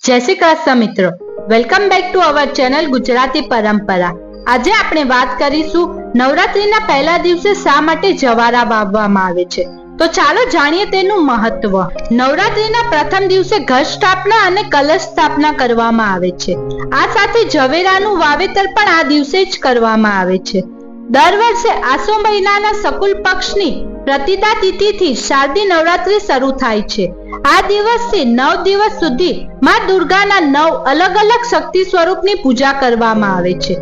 જય શ્રી કૃષ્ણ મિત્રો, welcome back to our channel Gujarati પરંપરા। આજે આપણે વાત કરીશું નવરાત્રીના પહેલા દિવસે શા માટે જવારા વાવવામાં આવે છે। તો ચાલો જાણીએ તેનું મહત્વ। નવરાત્રીના પ્રથમ દિવસે ઘટ સ્થાપના અને કલશ સ્થાપના કરવામાં આવે છે। આ સાથે જવેરાનું વાવેતર પણ આ દિવસે જ કરવામાં આવે છે। દર વર્ષે આસો મહિનાના શુક્લ પક્ષની પ્રતિદા તિથિથી શારદી નવરાત્રી શરૂ થાય છે। આ દિવસથી 9 દિવસ સુધી માં દુર્ગાના 9 અલગ અલગ શક્તિ સ્વરૂપની પૂજા કરવામાં આવે છે।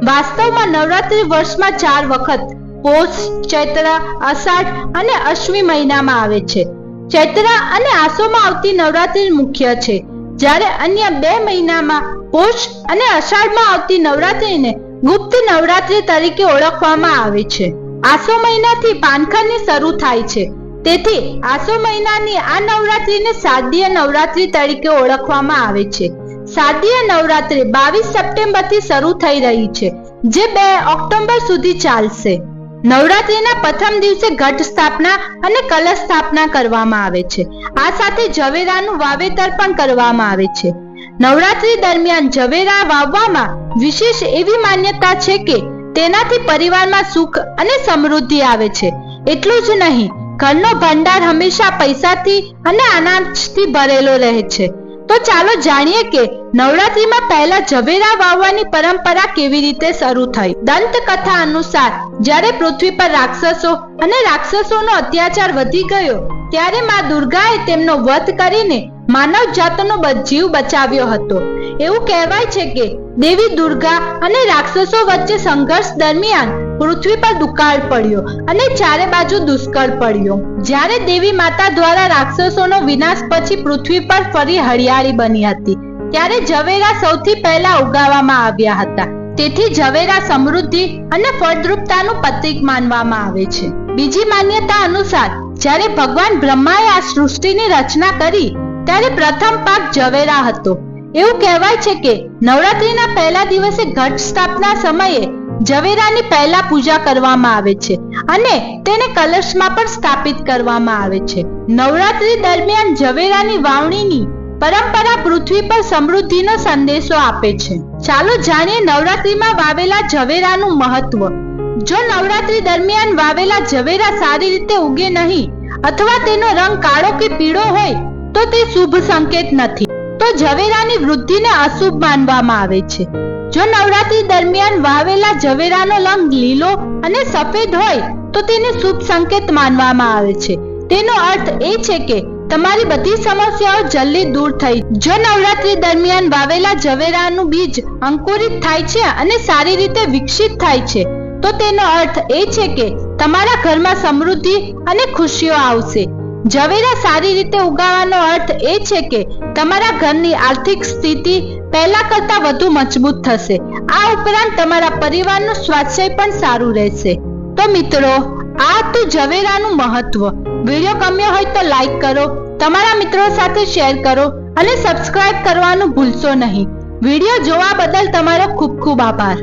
વાસ્તવમાં નવરાત્રી વર્ષમાં 4 વખત પોષ, ચૈત્ર, અષાઢ અને અશ્વિન મહિનામાં આવે છે। ચૈત્ર અને આસોમાં આવતી નવરાત્રી મુખ્ય છે, જ્યારે અન્ય 2 મહિનામાં પોષ અને અષાઢમાં આવતી નવરાત્રીને ગુપ્ત નવરાત્રી તરીકે ઓળખવામાં આવે છે। આસો મહિનાથી પાનખરની શરૂ થાય છે, તેથી આસો મહિનાની આ નવરાત્રીને શારદીય નવરાત્રી તરીકે ઓળખવામાં આવે છે। શારદીય નવરાત્રી 22 સપ્ટેમ્બરથી શરૂ થઈ રહી છે, જે 2 ઓક્ટોબર સુધી ચાલશે। નવરાત્રીના પ્રથમ દિવસે ઘટ સ્થાપના અને કલશ સ્થાપના કરવામાં આવે છે। આ સાથે જવેરાનું વાવેતર પણ કરવામાં આવે છે। નવરાત્રી દરમિયાન જવેરા વાવવામાં વિશેષ એવી માન્યતા છે કે તેનાથી પરિવારમાં સુખ અને સમૃદ્ધિ આવે છે। એટલું જ નહીં, ઘરનો ભંડાર હંમેશા પૈસાથી અને અનાજથી ભરેલો રહે છે। તો ચાલો જાણીએ કે નવરાત્રીમાં પહેલા જવેરા વાવવાની પરંપરા કેવી રીતે શરૂ થઈ। દંતકથા અનુસાર જ્યારે પૃથ્વી પર રાક્ષસો અને રાક્ષસોનો અત્યાચાર વધી ગયો, ત્યારે માં દુર્ગાએ તેમનો વધ કરીને માનવ જાતનો જીવ બચાવ્યો હતો। એવું કહેવાય છે કે દેવી દુર્ગા અને રાક્ષસો વચ્ચે સંઘર્ષ દરમિયાન પૃથ્વી પર દુકાળ પડ્યો અને ચારે બાજુ દુષ્કાળ પડ્યો। જ્યારે દેવી માતા દ્વારા રાક્ષસોનો વિનાશ પછી પૃથ્વી પર ફરી હરિયાળી બની હતી, ત્યારે જવેરા સૌથી પહેલા ઉગાવવામાં આવ્યા હતા। તેથી જવેરા સમૃદ્ધિ અને ફળદ્રુપતાનું પ્રતીક માનવામાં આવે છે। બીજી માન્યતા અનુસાર જ્યારે ભગવાન બ્રહ્માએ આ સૃષ્ટિની રચના કરી, ત્યારે પ્રથમ પાક જવેરા હતો। એવું કહેવાય છે કે નવરાત્રીના પહેલા દિવસે ઘટ સ્થાપના સમયે જવેરાની પહેલા પૂજા કરવામાં આવે છે અને તેને કલશમાં પણ સ્થાપિત કરવામાં આવે છે। નવરાત્રી દરમિયાન જવેરાની વાવણીની પરંપરા પૃથ્વી પર સમૃદ્ધિનો સંદેશો આપે છે। ચાલો જાણીએ નવરાત્રીમાં વાવેલા જવેરાનું મહત્વ। જો નવરાત્રી દરમિયાન વાવેલા જવેરા સારી રીતે ઉગે નહીં અથવા તેનો રંગ કાળો કે પીળો હોય તો તે શુભ સંકેત નથી, તો જવેરાની વૃદ્ધિને અશુભ માનવામાં આવે છે। જો નવરાત્રી દરમિયાન વાવેલા જવેરાનો રંગ લીલો અને સફેદ હોય તો તેને શુભ સંકેત માનવામાં આવે છે। તેનો અર્થ એ છે કે તમારી બધી સમસ્યાઓ જલ્દી દૂર થઈ। જો નવરાત્રી દરમિયાન વાવેલા જવેરાનું બીજ અંકુરિત થાય છે અને સારી રીતે વિકસિત થાય છે, તો તેનો અર્થ એ છે કે તમારા ઘરમાં સમૃદ્ધિ અને ખુશીઓ આવશે। જવેરા સારી રીતે ઉગાવવાનો અર્થ એ છે કે તમારા ઘરની આર્થિક સ્થિતિ પહેલા કરતા વધુ મજબૂત થશે। આ ઉપરાંત તમારા પરિવારનું સ્વાસ્થ્ય પણ સારું રહેશે। તો મિત્રો, આ હતું જવેરાનું મહત્વ। વિડીયો ગમ્યો હોય તો લાઈક કરો, તમારા મિત્રો સાથે શેર કરો અને સબસ્ક્રાઇબ કરવાનું ભૂલશો નહીં। વિડીયો જોવા બદલ તમારો ખૂબ ખૂબ આભાર।